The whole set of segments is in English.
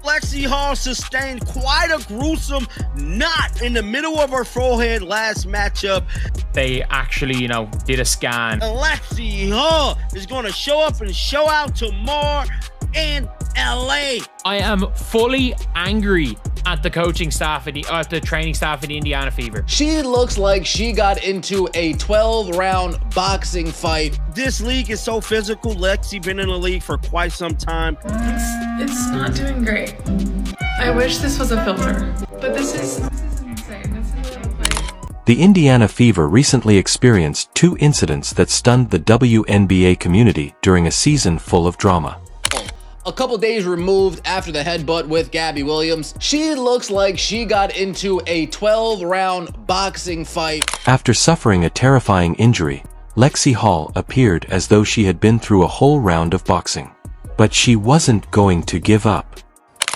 Lexie Hull sustained quite a gruesome knot in the middle of her forehead last matchup. They actually, did a scan. Lexie Hull is going to show up and show out tomorrow in LA. I am fully angry at the coaching staff at the training staff in the Indiana Fever. She looks like she got into a 12-round boxing fight. This league is so physical. Lexie been in the league for quite some time. It's not doing great. I wish this was a filter, but this is insane. This is a play. The Indiana Fever recently experienced 2 incidents that stunned the WNBA community during a season full of drama. A couple days removed after the headbutt with Gabby Williams, she looks like she got into a 12-round boxing fight. After suffering a terrifying injury, Lexie Hull appeared as though she had been through a whole round of boxing. But she wasn't going to give up.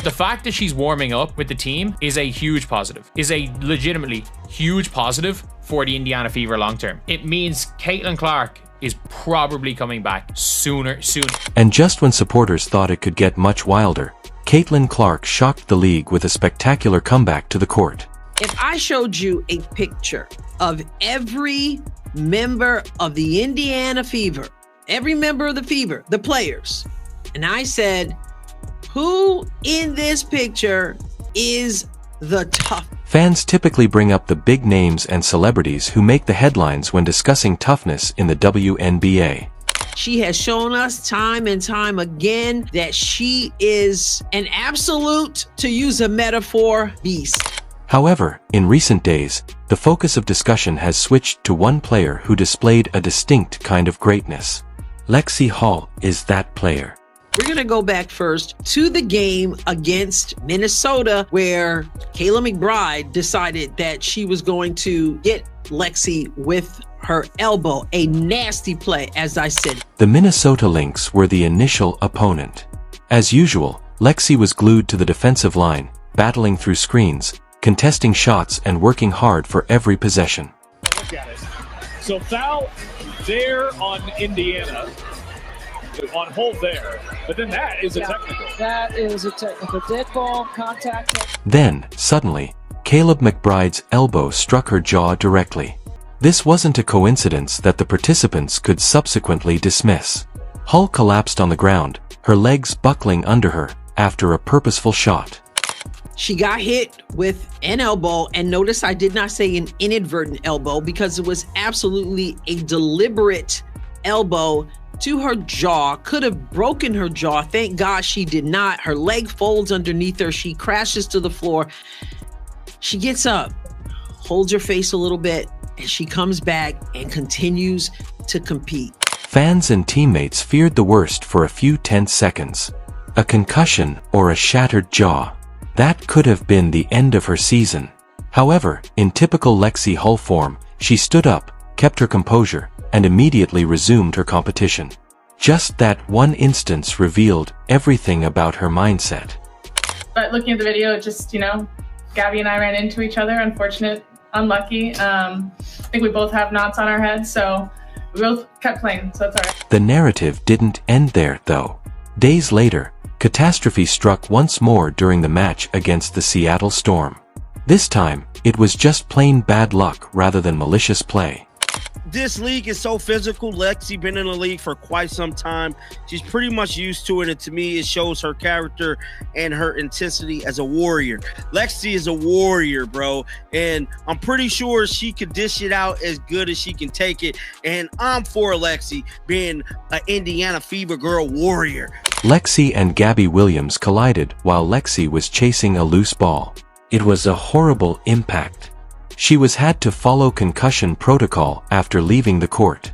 The fact that she's warming up with the team is a huge positive, is a legitimately huge positive for the Indiana Fever long term. It means Caitlin Clark is probably coming back soon. And just when supporters thought it could get much wilder, Caitlin Clark shocked the league with a spectacular comeback to the court. If I showed you a picture of every member of the Indiana Fever, every member of the Fever, the players, and I said, who in this picture is the tough? Fans typically bring up the big names and celebrities who make the headlines when discussing toughness in the WNBA. She has shown us time and time again that she is an absolute, to use a metaphor, beast. However, in recent days, the focus of discussion has switched to one player who displayed a distinct kind of greatness. Lexie Hull is that player. We're going to go back first to the game against Minnesota, where Kayla McBride decided that she was going to get Lexie with her elbow. A nasty play, as I said. The Minnesota Lynx were the initial opponent. As usual, Lexie was glued to the defensive line, battling through screens, contesting shots, and working hard for every possession. Look at it. So foul there on Indiana. On hold there, but then that is a technical. That is a technical. Dead ball, contact. Then, suddenly, Caleb McBride's elbow struck her jaw directly. This wasn't a coincidence that the participants could subsequently dismiss. Hull collapsed on the ground, her legs buckling under her after a purposeful shot. She got hit with an elbow, and notice I did not say an inadvertent elbow because it was absolutely a deliberate elbow to her jaw. Could have broken her jaw. Thank God she did not. Her leg folds underneath her. She crashes to the floor. She gets up, holds her face a little bit, and she comes back and continues to compete. Fans and teammates feared the worst for a few tense seconds. A concussion or a shattered jaw. That could have been the end of her season. However, in typical Lexie Hull form, she stood up, kept her composure, and immediately resumed her competition. Just that one instance revealed everything about her mindset. But looking at the video, it just, Gabby and I ran into each other. Unfortunate, unlucky. I think we both have knots on our heads, so we both kept playing, so it's all right. The narrative didn't end there, though. Days later, catastrophe struck once more during the match against the Seattle Storm. This time, it was just plain bad luck rather than malicious play. This league is so physical. Lexie been in the league for quite some time. She's pretty much used to it, and to me, it shows her character and her intensity as a warrior. Lexie is a warrior, bro, and I'm pretty sure she could dish it out as good as she can take it, and I'm for Lexie being an Indiana Fever girl warrior. Lexie and Gabby Williams collided while Lexie was chasing a loose ball. It was a horrible impact. She was had to follow concussion protocol after leaving the court.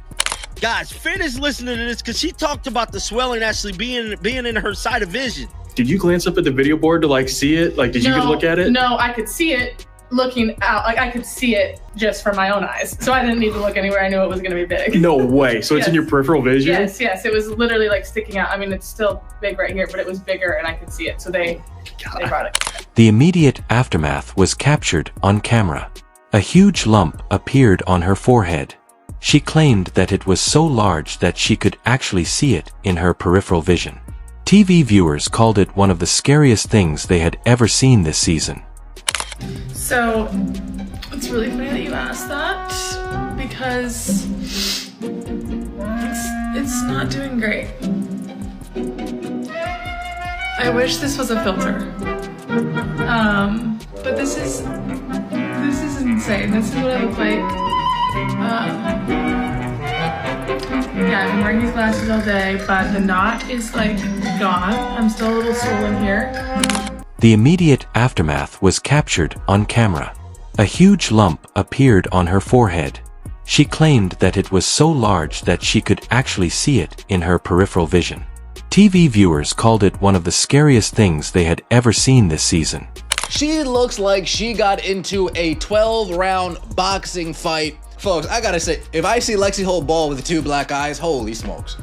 Guys, finish listening to this because she talked about the swelling actually being in her side of vision. Did you glance up at the video board to see it? Did you get to look at it? No, I could see it looking out. I could see it just from my own eyes. So I didn't need to look anywhere. I knew it was going to be big. No way. So it's in your peripheral vision? Yes. It was literally sticking out. I mean, it's still big right here, but it was bigger and I could see it. So they brought it. The immediate aftermath was captured on camera. A huge lump appeared on her forehead. She claimed that it was so large that she could actually see it in her peripheral vision. TV viewers called it one of the scariest things they had ever seen this season. So, it's really funny that you asked that because it's not doing great. I wish this was a filter. But this is insane. This is what I look like. Yeah, I've been wearing these glasses all day, but the knot is like gone. I'm still a little swollen here. The immediate aftermath was captured on camera. A huge lump appeared on her forehead. She claimed that it was so large that she could actually see it in her peripheral vision. TV viewers called it one of the scariest things they had ever seen this season. She looks like she got into a 12-round boxing fight. Folks, I gotta say, if I see Lexie Hull ball with the 2 black eyes, holy smokes.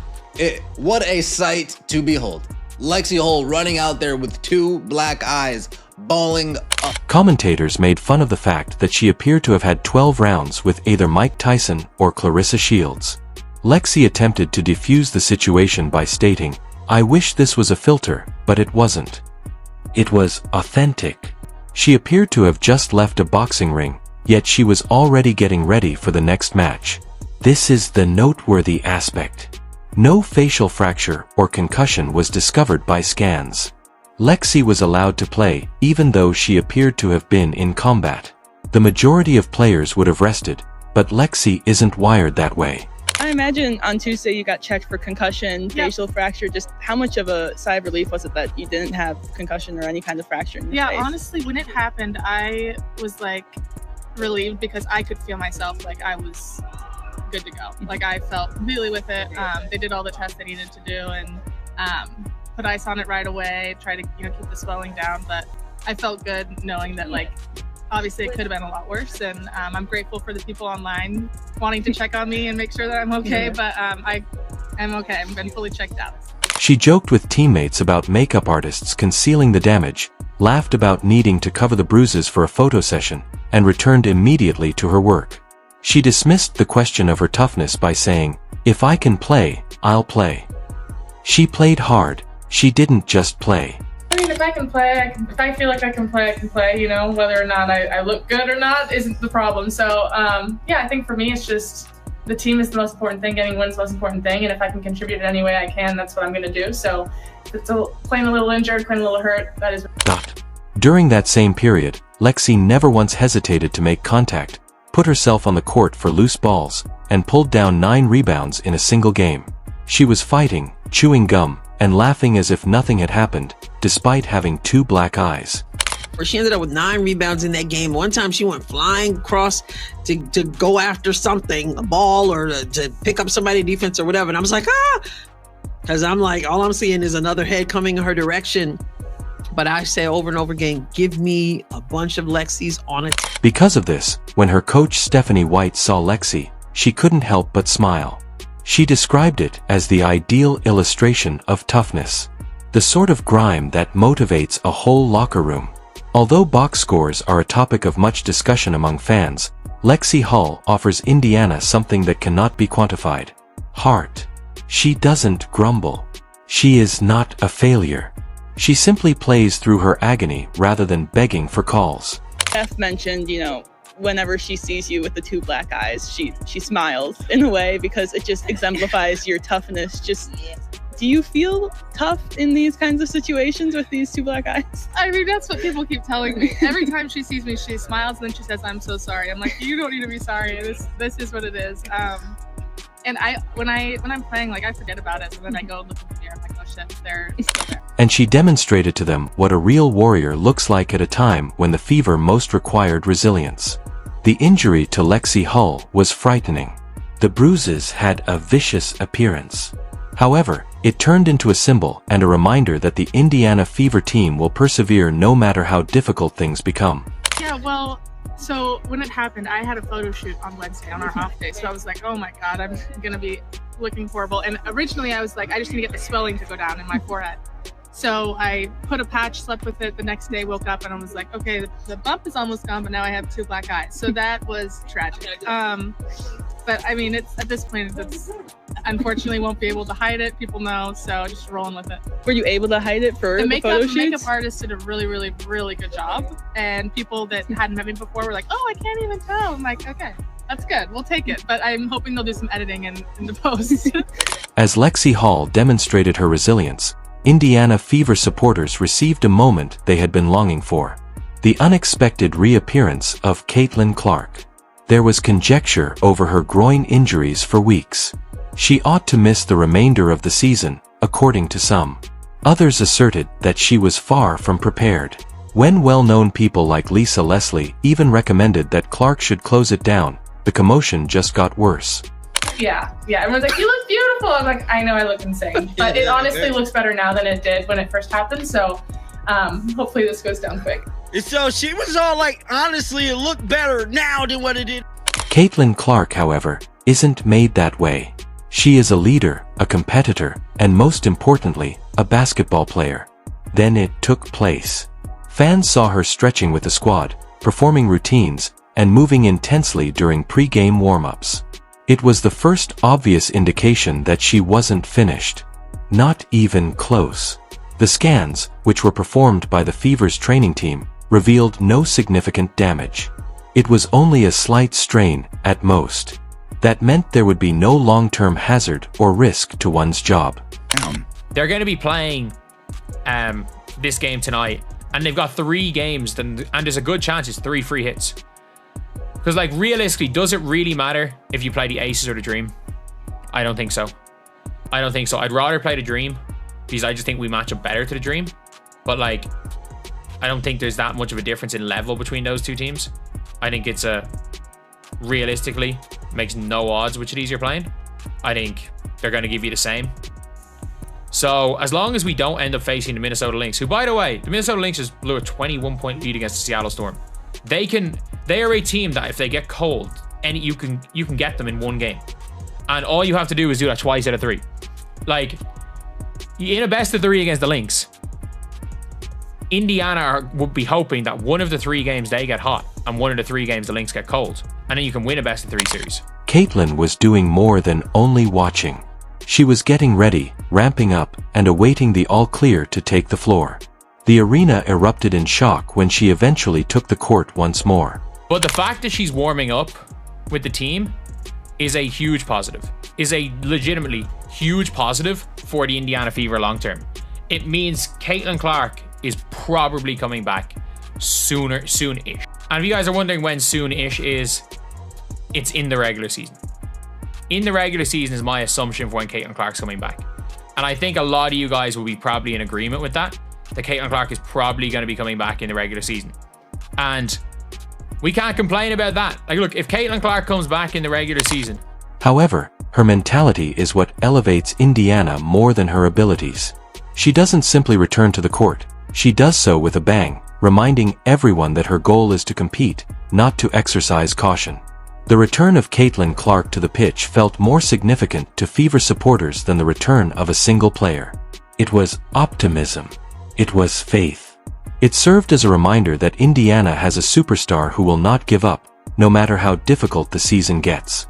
What a sight to behold. Lexie Hull running out there with 2 black eyes, balling up. Commentators made fun of the fact that she appeared to have had 12 rounds with either Mike Tyson or Clarissa Shields. Lexie attempted to defuse the situation by stating, "I wish this was a filter, but it wasn't. It was authentic." She appeared to have just left a boxing ring, yet she was already getting ready for the next match. This is the noteworthy aspect. No facial fracture or concussion was discovered by scans. Lexie was allowed to play, even though she appeared to have been in combat. The majority of players would have rested, but Lexie isn't wired that way. I imagine on Tuesday you got checked for concussion, facial fracture. Just how much of a sigh of relief was it that you didn't have concussion or any kind of fracture in your face? Honestly, when it happened, I was like relieved because I could feel myself like I was good to go. Like I felt completely with it. They did all the tests they needed to do and put ice on it right away, try to keep the swelling down. But I felt good knowing that obviously it could have been a lot worse, and I'm grateful for the people online wanting to check on me and make sure that I'm okay, but I'm okay. I've been fully checked out. She joked with teammates about makeup artists concealing the damage, laughed about needing to cover the bruises for a photo session, and returned immediately to her work. She dismissed the question of her toughness by saying, "If I can play, I'll play." She played hard. She didn't just play. I mean, if I can play, if I feel like I can play, whether or not I look good or not isn't the problem. So, I think for me, it's just the team is the most important thing, getting wins is the most important thing, and if I can contribute in any way I can, that's what I'm going to do. So, if it's playing a little injured, playing a little hurt, that is... During that same period, Lexie never once hesitated to make contact, put herself on the court for loose balls, and pulled down 9 rebounds in a single game. She was fighting, chewing gum, and laughing as if nothing had happened, despite having 2 black eyes. She ended up with 9 rebounds in that game. One time she went flying across to go after something, a ball, or to pick up somebody defense or whatever. And I was like, because I'm like, all I'm seeing is another head coming in her direction. But I say over and over again, give me a bunch of Lexies on it. Because of this, when her coach Stephanie White saw Lexie, she couldn't help but smile. She described it as the ideal illustration of toughness. The sort of grime that motivates a whole locker room. Although box scores are a topic of much discussion among fans, Lexie Hull offers Indiana something that cannot be quantified. Heart. She doesn't grumble. She is not a failure. She simply plays through her agony rather than begging for calls. Steph mentioned, whenever she sees you with the 2 black eyes, she smiles in a way because it just exemplifies your toughness. Do you feel tough in these kinds of situations with these 2 black eyes? I mean, that's what people keep telling me. Every time she sees me, she smiles and then she says, "I'm so sorry." I'm like, you don't need to be sorry. This is what it is. And when I'm playing, I forget about it, and then I go look in the mirror, I'm like, oh shit, they're still there. And she demonstrated to them what a real warrior looks like at a time when the fever most required resilience. The injury to Lexie Hull was frightening. The bruises had a vicious appearance. However, it turned into a symbol and a reminder that the Indiana Fever team will persevere no matter how difficult things become. Yeah, well, so when it happened, I had a photo shoot on Wednesday on our off day. So I was like, oh my God, I'm going to be looking horrible. And originally I was like, I just need to get the swelling to go down in my forehead. So I put a patch, slept with it the next day, woke up, and I was like, okay, the bump is almost gone, but now I have 2 black eyes. So that was tragic. But I mean, it's at this point, it's unfortunately won't be able to hide it. People know, so just rolling with it. Were you able to hide it for the photo shoots? Makeup artist did a really, really, really good job. And people that hadn't met me before were like, oh, I can't even tell. I'm like, okay, that's good. We'll take it. But I'm hoping they'll do some editing in the post. As Lexie Hull demonstrated her resilience, Indiana Fever supporters received a moment they had been longing for. The unexpected reappearance of Caitlin Clark. There was conjecture over her groin injuries for weeks. She ought to miss the remainder of the season, according to some. Others asserted that she was far from prepared. When well-known people like Lisa Leslie even recommended that Clark should close it down, the commotion just got worse. Yeah, everyone's like, you look beautiful. I'm like, I know I look insane, but it honestly looks better now than it did when it first happened, so hopefully this goes down quick. So she was all like, honestly, it looked better now than what it did. Caitlin Clark, however, isn't made that way. She is a leader, a competitor, and most importantly, a basketball player. Then it took place. Fans saw her stretching with the squad, performing routines, and moving intensely during pre-game warm-ups. It was the first obvious indication that she wasn't finished. Not even close. The scans, which were performed by the Fever's training team, revealed no significant damage. It was only a slight strain, at most. That meant there would be no long-term hazard or risk to one's job. They're going to be playing this game tonight, and they've got 3 games, and there's a good chance it's 3 free hits. Because, like, realistically, does it really matter if you play the Aces or the Dream? I don't think so. I'd rather play the Dream, because I just think we match up better to the Dream. But, like, I don't think there's that much of a difference in level between those 2 teams. I think it's realistically, makes no odds which of these you're playing. I think they're going to give you the same. So, as long as we don't end up facing the Minnesota Lynx, who, by the way, the Minnesota Lynx just blew a 21-point lead against the Seattle Storm. They are a team that if they get cold, and you can get them in 1 game. And all you have to do is do that twice out of 3. Like, in a best of 3 against the Lynx, Indiana would be hoping that 1 of the 3 games they get hot, and 1 of the 3 games the Lynx get cold. And then you can win a best of 3 series. Caitlin was doing more than only watching. She was getting ready, ramping up, and awaiting the all-clear to take the floor. The arena erupted in shock when she eventually took the court once more. But the fact that she's warming up with the team is a huge positive. Is a legitimately huge positive for the Indiana Fever long term. It means Caitlin Clark is probably coming back soonish. And if you guys are wondering when soonish is, it's in the regular season. In the regular season is my assumption for when Caitlin Clark's coming back. And I think a lot of you guys will be probably in agreement with that Caitlin Clark is probably going to be coming back in the regular season. And we can't complain about that. Like, look, if Caitlin Clark comes back in the regular season. However, her mentality is what elevates Indiana more than her abilities. She doesn't simply return to the court. She does so with a bang, reminding everyone that her goal is to compete, not to exercise caution. The return of Caitlin Clark to the pitch felt more significant to Fever supporters than the return of a single player. It was optimism. It was faith. It served as a reminder that Indiana has a superstar who will not give up, no matter how difficult the season gets.